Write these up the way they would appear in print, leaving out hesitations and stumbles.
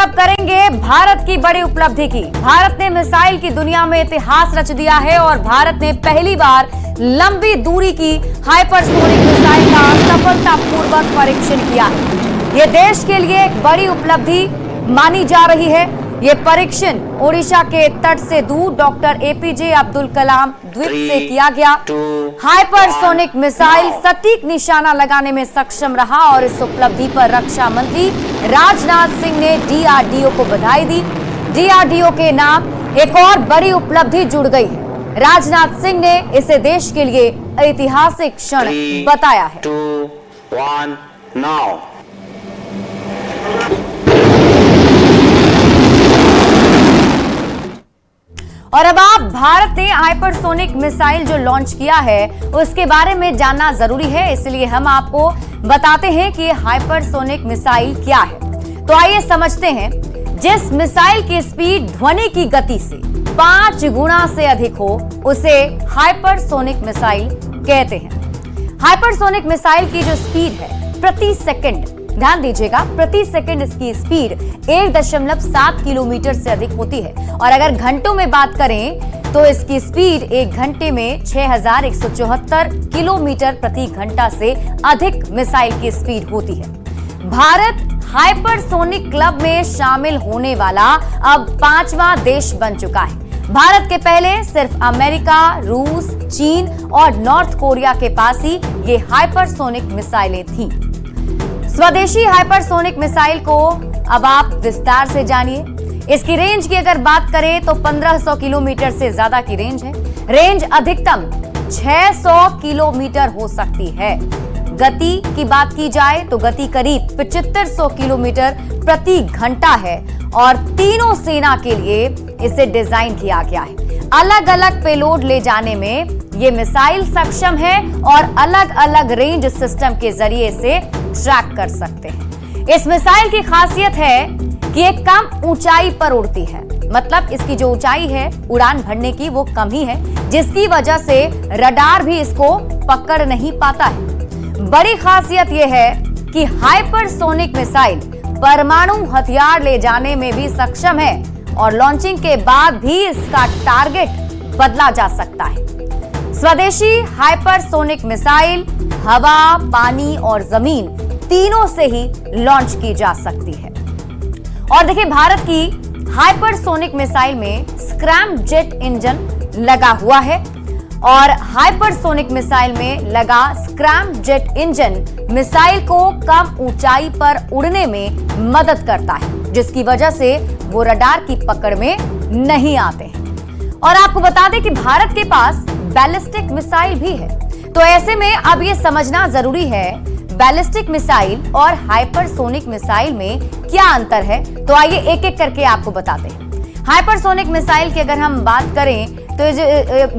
अब करेंगे भारत की बड़ी उपलब्धि की। भारत ने मिसाइल की दुनिया में इतिहास रच दिया है और भारत ने पहली बार लंबी दूरी की हाइपरसोनिक मिसाइल का सफलतापूर्वक परीक्षण किया है। ये देश के लिए एक बड़ी उपलब्धि मानी जा रही है। ये परीक्षण ओडिशा के तट से दूर डॉक्टर एपीजे अब्दुल कलाम द्वीप से किया गया। हाइपरसोनिक मिसाइल सटीक निशाना लगाने में सक्षम रहा और इस उपलब्धि पर रक्षा मंत्री राजनाथ सिंह ने डीआरडीओ को बधाई दी। डीआरडीओ के नाम एक और बड़ी उपलब्धि जुड़ गई है। राजनाथ सिंह ने इसे देश के लिए ऐतिहासिक क्षण बताया है। 2, 1, now. और अब आप भारत ने हाइपरसोनिक मिसाइल जो लॉन्च किया है उसके बारे में जानना जरूरी है, इसलिए हम आपको बताते हैं कि हाइपरसोनिक मिसाइल क्या है। तो आइए समझते हैं। जिस मिसाइल की स्पीड ध्वनि की गति से 5 गुना से अधिक हो उसे हाइपरसोनिक मिसाइल कहते हैं। हाइपरसोनिक मिसाइल की जो स्पीड है प्रति सेकंड, ध्यान दीजिएगा, प्रति सेकंड इसकी स्पीड 1.7 किलोमीटर से अधिक होती है और अगर घंटों में बात करें तो इसकी स्पीड 1 घंटे में 6174 किलोमीटर प्रति घंटा से अधिक मिसाइल की स्पीड होती है। भारत हाइपरसोनिक क्लब में शामिल होने वाला अब 5वां देश बन चुका है। भारत के पहले सिर्फ अमेरिका, रूस, चीन और नॉर्थ कोरिया के पास ही ये हाइपरसोनिक मिसाइलें थीं। स्वदेशी हाइपरसोनिक मिसाइल को अब आप विस्तार से जानिए। इसकी रेंज की अगर बात करें तो 1500 किलोमीटर से ज्यादा की रेंज है। रेंज अधिकतम 600 किलोमीटर हो सकती है। गति की बात की जाए तो गति करीब 7500 किलोमीटर प्रति घंटा है और तीनों सेना के लिए इसे डिजाइन किया गया है। अलग अलग पेलोड ले जाने में ये मिसाइल सक्षम है और अलग अलग रेंज सिस्टम के जरिए से ट्रैक कर सकते हैं। इस मिसाइल की खासियत है कि ये कम ऊंचाई पर उड़ती है, मतलब इसकी जो ऊंचाई है उड़ान भरने की वो कम ही है, जिसकी वजह से रडार भी इसको पकड़ नहीं पाता है। बड़ी खासियत यह है कि हाइपरसोनिक मिसाइल परमाणु हथियार ले जाने में भी सक्षम है और लॉन्चिंग के बाद भी इसका टारगेट बदला जा सकता है। स्वदेशी हाइपरसोनिक मिसाइल हवा, पानी और जमीन तीनों से ही लॉन्च की जा सकती है। और देखिए, भारत की हाइपरसोनिक मिसाइल में स्क्रैम जेट इंजन लगा हुआ है और हाइपरसोनिक मिसाइल में लगा स्क्रैम जेट इंजन मिसाइल को कम ऊंचाई पर उड़ने में मदद करता है, जिसकी वजह से वो रडार की पकड़ में नहीं आते हैं। और आपको बता दें कि भारत के पास बैलिस्टिक मिसाइल भी है। तो ऐसे में अब ये समझना जरूरी है बैलिस्टिक मिसाइल और हाइपरसोनिक मिसाइल में क्या अंतर है। तो आइए एक एक करके आपको बताते हैं। हाइपरसोनिक मिसाइल की अगर हम बात करें तो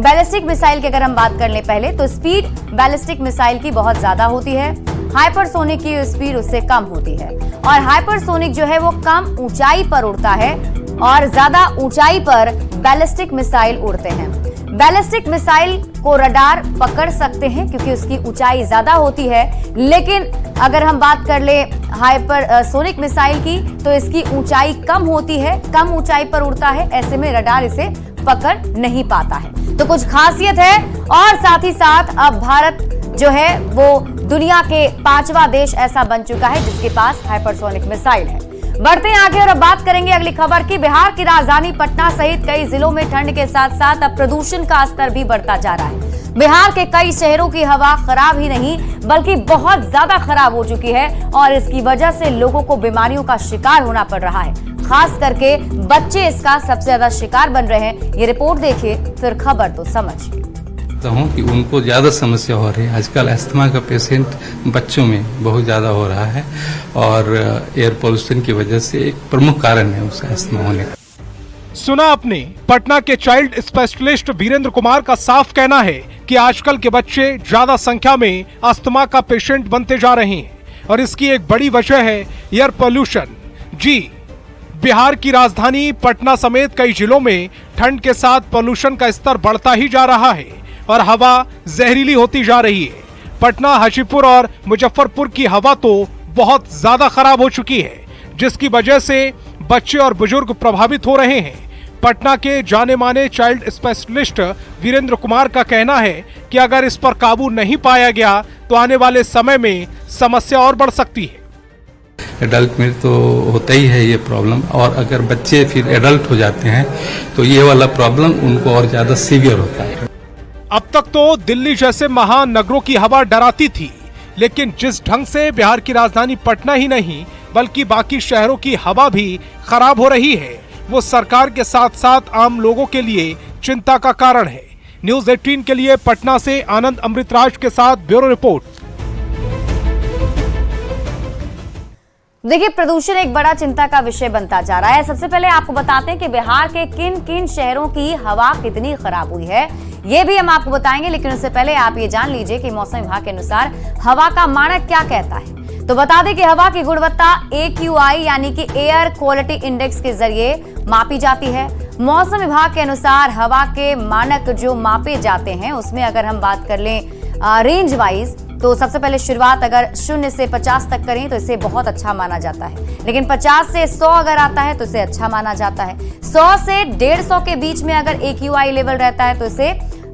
बैलिस्टिक मिसाइल की अगर हम बात कर लें पहले, तो स्पीड बैलिस्टिक मिसाइल की बहुत ज्यादा होती है। हाइपरसोनिक की स्पीड उससे कम होती है और हाइपरसोनिक जो है वो कम ऊंचाई पर उड़ता है और ज्यादा ऊंचाई पर बैलिस्टिक मिसाइल उड़ते हैं। बैलिस्टिक मिसाइल को रडार पकड़ सकते हैं क्योंकि उसकी ऊंचाई ज्यादा होती है, लेकिन अगर हम बात कर ले हाइपरसोनिक मिसाइल की तो इसकी ऊंचाई कम होती है, कम ऊंचाई पर उड़ता है, ऐसे में रडार इसे पकड़ नहीं पाता है। तो कुछ खासियत है और साथ ही साथ अब भारत जो है वो दुनिया के 5वां देश ऐसा बन चुका है जिसके पास हाइपरसोनिक मिसाइल है। बढ़ते हैं आगे और अब बात करेंगे अगली खबर की। बिहार की राजधानी पटना सहित कई जिलों में ठंड के साथ साथ अब प्रदूषण का स्तर भी बढ़ता जा रहा है। बिहार के कई शहरों की हवा खराब ही नहीं बल्कि बहुत ज्यादा खराब हो चुकी है और इसकी वजह से लोगों को बीमारियों का शिकार होना पड़ रहा है। खास करके बच्चे इसका सबसे ज्यादा शिकार बन रहे हैं। ये रिपोर्ट देखिए फिर खबर तो समझिए। हूँ कि उनको ज़्यादा समस्या हो रही है। आजकल अस्थमा का पेशेंट बच्चों में बहुत ज़्यादा हो रहा है और एयर पोल्यूशन की वजह से एक प्रमुख कारण है उसका अस्थमा होने का। सुना आपने, पटना के चाइल्ड स्पेशलिस्ट वीरेंद्र कुमार का साफ कहना है कि आजकल के बच्चे ज्यादा संख्या में अस्थमा का पेशेंट बनते जा रहे हैं और इसकी एक बड़ी वजह है एयर पोल्यूशन। जी, बिहार की राजधानी पटना समेत कई जिलों में ठंड के साथ पोल्यूशन का स्तर बढ़ता ही जा रहा है और हवा जहरीली होती जा रही है। पटना, हाजीपुर और मुजफ्फरपुर की हवा तो बहुत ज्यादा खराब हो चुकी है, जिसकी वजह से बच्चे और बुजुर्ग प्रभावित हो रहे हैं। पटना के जाने माने चाइल्ड स्पेशलिस्ट वीरेंद्र कुमार का कहना है कि अगर इस पर काबू नहीं पाया गया तो आने वाले समय में समस्या और बढ़ सकती है। एडल्ट में तो होता ही है ये प्रॉब्लम, और अगर बच्चे फिर एडल्ट हो जाते हैं तो ये वाला प्रॉब्लम उनको और ज्यादा सीवियर होता है। अब तक तो दिल्ली जैसे महानगरों की हवा डराती थी, लेकिन जिस ढंग से बिहार की राजधानी पटना ही नहीं बल्कि बाकी शहरों की हवा भी खराब हो रही है, वो सरकार के साथ साथ आम लोगों के लिए चिंता का कारण है। न्यूज़ 18 के लिए पटना से आनंद अमृतराज के साथ ब्यूरो रिपोर्ट। देखिए, प्रदूषण एक बड़ा चिंता का विषय बनता जा रहा है। सबसे पहले आपको बताते हैं कि बिहार के किन किन शहरों की हवा कितनी खराब हुई है, ये भी हम आपको बताएंगे। लेकिन उससे पहले आप ये जान लीजिए कि मौसम विभाग के अनुसार हवा का मानक क्या कहता है। तो बता दें कि हवा की गुणवत्ता AQI यानी कि एयर क्वालिटी इंडेक्स के जरिए मापी जाती है। मौसम विभाग के अनुसार हवा के मानक जो मापे जाते हैं उसमें अगर हम बात कर लें रेंज वाइज, तो सबसे पहले शुरुआत अगर 0 से 50 तक करें तो इसे बहुत अच्छा माना जाता है। लेकिन 50 से 100 अगर आता है तो इसे अच्छा माना जाता है। 100 से 150 के बीच में अगर AQI लेवल रहता है तो इसे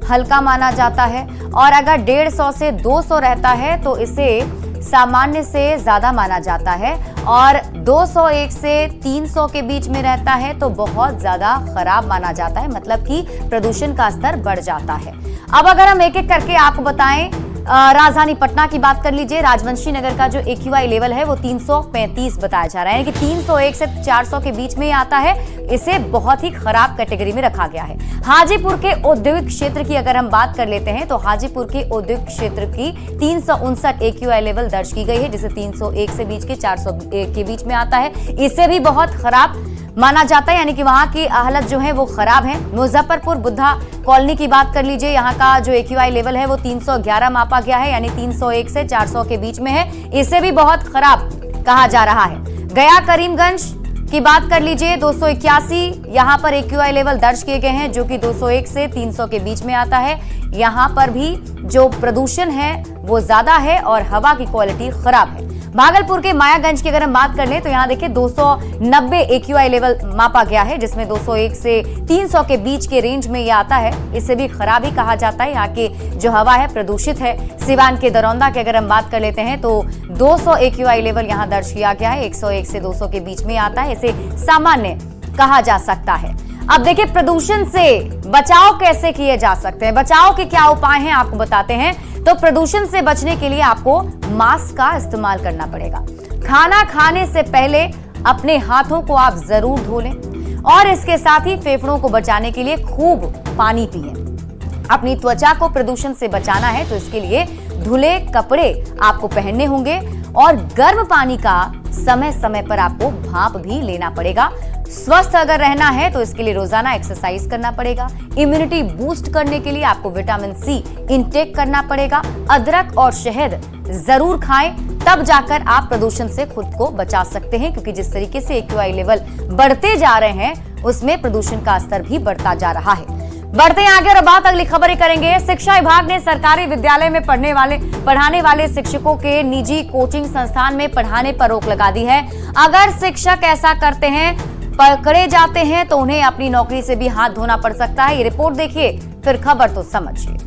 हल्का माना जाता है, और अगर 150 से 200 रहता है तो इसे सामान्य से ज्यादा माना जाता है, और 201 से 300 के बीच में रहता है तो बहुत ज्यादा खराब माना जाता है, मतलब कि प्रदूषण का स्तर बढ़ जाता है। अब अगर हम एक एक करके आपको बताएं, राजधानी पटना की बात कर लीजिए। राजवंशी नगर का जो AQI लेवल है वो 335 बताया जा रहा है, यानी कि 301 से 400 के बीच में ही आता है। इसे बहुत ही खराब कैटेगरी में रखा गया है। हाजीपुर के औद्योगिक क्षेत्र की अगर हम बात कर लेते हैं तो हाजीपुर के औद्योगिक क्षेत्र की 359 AQI लेवल दर्ज की गई है, जिसे 301 से बीच के 401 के बीच में आता है। इसे भी बहुत खराब माना जाता है, यानी कि वहां की हालत जो है वो खराब है। मुजफ्फरपुर बुद्धा कॉलोनी की बात कर लीजिए, यहाँ का जो AQI लेवल है वो 311 मापा गया है, यानी 301 से 400 के बीच में है। इसे भी बहुत खराब कहा जा रहा है। गया करीमगंज की बात कर लीजिए, 281 यहाँ पर AQI लेवल दर्ज किए गए हैं, जो कि 201 से 300 के बीच में आता है। यहाँ पर भी जो प्रदूषण है वो ज्यादा है और हवा की क्वालिटी खराब है। भागलपुर के मायागंज की अगर हम बात कर लें तो यहाँ देखिए 290 AQI लेवल मापा गया है, जिसमें 201 से 300 के बीच के रेंज में यह आता है। इसे भी खराब ही कहा जाता है। यहाँ की जो हवा है प्रदूषित है। सिवान के दरौंदा की अगर हम बात कर लेते हैं तो 200 AQI लेवल यहाँ दर्ज किया गया है, 101 से 200 के बीच में आता है। इसे सामान्य कहा जा सकता है। अब देखिए, प्रदूषण से बचाव कैसे किए जा सकते हैं, बचाव के क्या उपाय हैं आपको बताते हैं। तो प्रदूषण से बचने के लिए आपको मास्क का इस्तेमाल करना पड़ेगा। खाना खाने से पहले अपने हाथों को आप जरूर धो लें, और इसके साथ ही फेफड़ों को बचाने के लिए खूब पानी पिएं। अपनी त्वचा को प्रदूषण से बचाना है तो इसके लिए धुले कपड़े आपको पहनने होंगे, और गर्म पानी का समय समय पर आपको भाप भी लेना पड़ेगा। स्वस्थ अगर रहना है तो इसके लिए रोजाना एक्सरसाइज करना पड़ेगा। इम्यूनिटी बूस्ट करने के लिए आपको विटामिन C इंटेक करना पड़ेगा। अदरक और शहद जरूर खाएं, तब जाकर आप प्रदूषण से खुद को बचा सकते हैं, क्योंकि जिस तरीके से AQI लेवल बढ़ते जा रहे हैं उसमें प्रदूषण का स्तर भी बढ़ता जा रहा है। बढ़ते हैं आगे और बात अगली खबरें करेंगे। शिक्षा विभाग ने सरकारी विद्यालय में पढ़ाने वाले शिक्षकों के निजी कोचिंग संस्थान में पढ़ाने पर रोक लगा दी है। अगर शिक्षक ऐसा करते हैं, पकड़े जाते हैं, तो उन्हें अपनी नौकरी से भी हाथ धोना पड़ सकता है। ये रिपोर्ट देखिए, फिर खबर तो समझिए।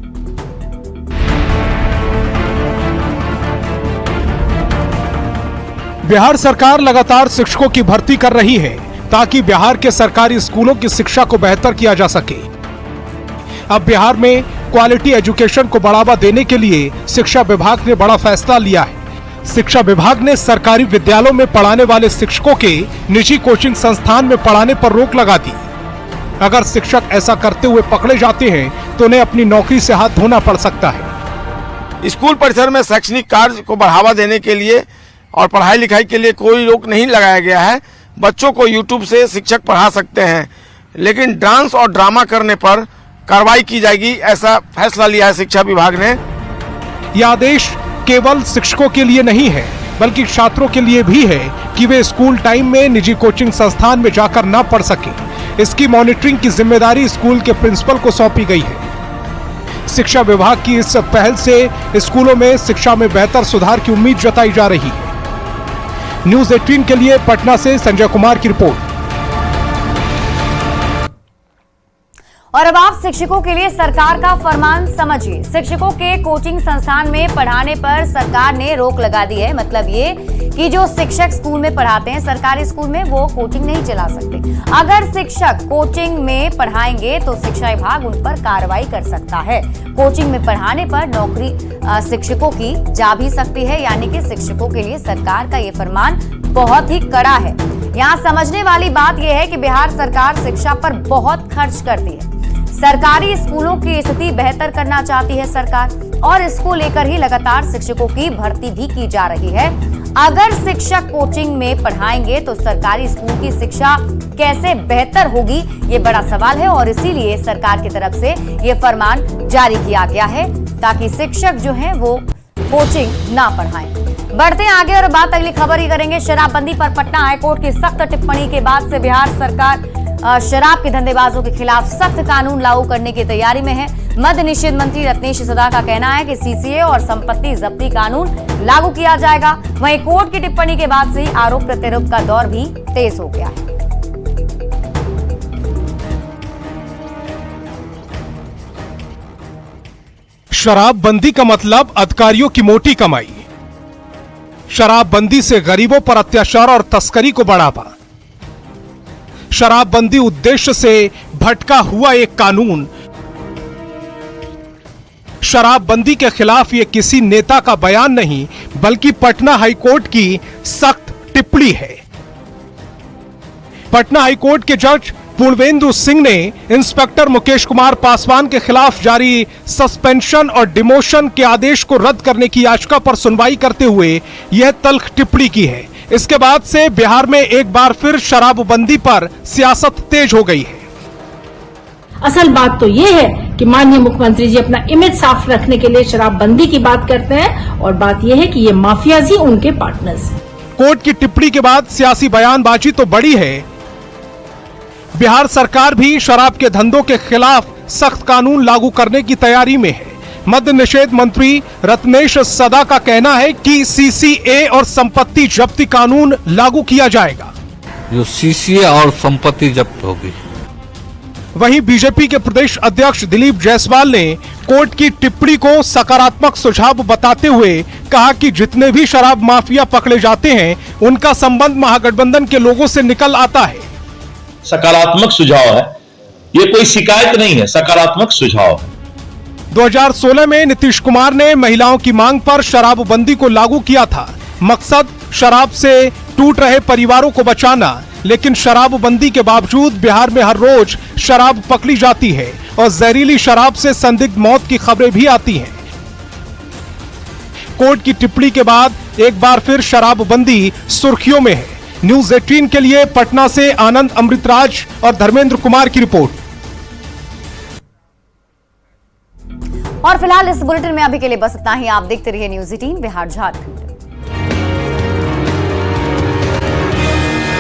बिहार सरकार लगातार शिक्षकों की भर्ती कर रही है ताकि बिहार के सरकारी स्कूलों की शिक्षा को बेहतर किया जा सके। अब बिहार में क्वालिटी एजुकेशन को बढ़ावा देने के लिए शिक्षा विभाग ने बड़ा फैसला लिया है। शिक्षा विभाग ने सरकारी विद्यालयों में पढ़ाने वाले शिक्षकों के निजी कोचिंग संस्थान में पढ़ाने पर रोक लगा दी। अगर शिक्षक ऐसा करते हुए पकड़े जाते हैं तो उन्हें अपनी नौकरी से हाथ धोना पड़ सकता है। स्कूल परिसर में शैक्षणिक कार्य को बढ़ावा देने के लिए और पढ़ाई लिखाई के लिए कोई रोक नहीं लगाया गया है। बच्चों को YouTube से शिक्षक पढ़ा सकते हैं, लेकिन डांस और ड्रामा करने पर कार्रवाई की जाएगी, ऐसा फैसला लिया है शिक्षा विभाग ने। यह आदेश केवल शिक्षकों के लिए नहीं है बल्कि छात्रों के लिए भी है कि वे स्कूल टाइम में निजी कोचिंग संस्थान में जाकर न पढ़ सकें। इसकी मॉनिटरिंग की जिम्मेदारी स्कूल के प्रिंसिपल को सौंपी गई है। शिक्षा विभाग की इस पहल से स्कूलों में शिक्षा में बेहतर सुधार की उम्मीद जताई जा रही है। न्यूज़ 18 के लिए पटना से संजय कुमार की रिपोर्ट। और अब आप शिक्षकों के लिए सरकार का फरमान समझिए। शिक्षकों के कोचिंग संस्थान में पढ़ाने पर सरकार ने रोक लगा दी है। मतलब ये कि जो शिक्षक स्कूल में पढ़ाते हैं सरकारी स्कूल में, वो कोचिंग नहीं चला सकते। अगर शिक्षक कोचिंग में पढ़ाएंगे तो शिक्षा विभाग उन पर कार्रवाई कर सकता है। कोचिंग में पढ़ाने पर नौकरी शिक्षकों की जा भी सकती है। यानी कि शिक्षकों के लिए सरकार का ये फरमान बहुत ही कड़ा है। यहाँ समझने वाली बात यह है कि बिहार सरकार शिक्षा पर बहुत खर्च करती है। सरकारी स्कूलों की स्थिति बेहतर करना चाहती है सरकार, और इसको लेकर ही लगातार शिक्षकों की भर्ती भी की जा रही है। अगर शिक्षक कोचिंग में पढ़ाएंगे तो सरकारी स्कूल की शिक्षा कैसे बेहतर होगी, ये बड़ा सवाल है। और इसीलिए सरकार की तरफ से ये फरमान जारी किया गया है ताकि शिक्षक जो है वो कोचिंग ना पढ़ाएं। बढ़ते हैं आगे और बात अगली खबर ही करेंगे। शराबबंदी पर पटना हाईकोर्ट की सख्त टिप्पणी के बाद से बिहार सरकार शराब के धंधेबाजों के खिलाफ सख्त कानून लागू करने की तैयारी में है। मद्य निषेध मंत्री रत्नेश सदा का कहना है कि सीसीए और संपत्ति जब्ती कानून लागू किया जाएगा। वहीं कोर्ट की टिप्पणी के बाद से ही आरोप प्रत्यारोप का दौर भी तेज हो गया है। शराबबंदी का मतलब अधिकारियों की मोटी कमाई। शराबबंदी से गरीबों पर अत्याचार और तस्करी को बढ़ावा। शराबबंदी उद्देश्य से भटका हुआ एक कानून। शराबबंदी के खिलाफ ये किसी नेता का बयान नहीं बल्कि पटना हाईकोर्ट की सख्त टिप्पणी है। पटना हाईकोर्ट के जज पूर्वेंदु सिंह ने इंस्पेक्टर मुकेश कुमार पासवान के खिलाफ जारी सस्पेंशन और डिमोशन के आदेश को रद्द करने की याचिका पर सुनवाई करते हुए यह तल्ख टिप्पणी की है। इसके बाद से बिहार में एक बार फिर शराबबंदी पर सियासत तेज हो गई है। असल बात तो ये है कि माननीय मुख्यमंत्री जी अपना इमेज साफ रखने के लिए शराबबंदी की बात करते हैं, और बात यह है कि ये माफियाज ही उनके पार्टनर्स हैं। कोर्ट की टिप्पणी के बाद सियासी बयानबाजी तो बड़ी है। बिहार सरकार भी शराब के धंधों के खिलाफ सख्त कानून लागू करने की तैयारी में है। मद्य निषेध मंत्री रत्नेश सदा का कहना है कि सीसीए और संपत्ति जब्ती कानून लागू किया जाएगा। जो सीसीए और संपत्ति जब्त होगी। वहीं बीजेपी के प्रदेश अध्यक्ष दिलीप जायसवाल ने कोर्ट की टिप्पणी को सकारात्मक सुझाव बताते हुए कहा कि जितने भी शराब माफिया पकड़े जाते हैं उनका संबंध महागठबंधन के लोगों से निकल आता है। सकारात्मक सुझाव है, ये कोई शिकायत नहीं है, सकारात्मक सुझाव है। 2016 में नीतीश कुमार ने महिलाओं की मांग पर शराबबंदी को लागू किया था। मकसद शराब से टूट रहे परिवारों को बचाना। लेकिन शराबबंदी के बावजूद बिहार में हर रोज शराब पकड़ी जाती है और जहरीली शराब से संदिग्ध मौत की खबरें भी आती हैं। कोर्ट की टिप्पणी के बाद एक बार फिर शराबबंदी सुर्खियों में है। न्यूज 18 के लिए पटना से आनंद अमृतराज और धर्मेंद्र कुमार की रिपोर्ट। और फिलहाल इस बुलेटिन में अभी के लिए बस इतना ही। आप देखते रहिए न्यूज 18 बिहार झारखंड।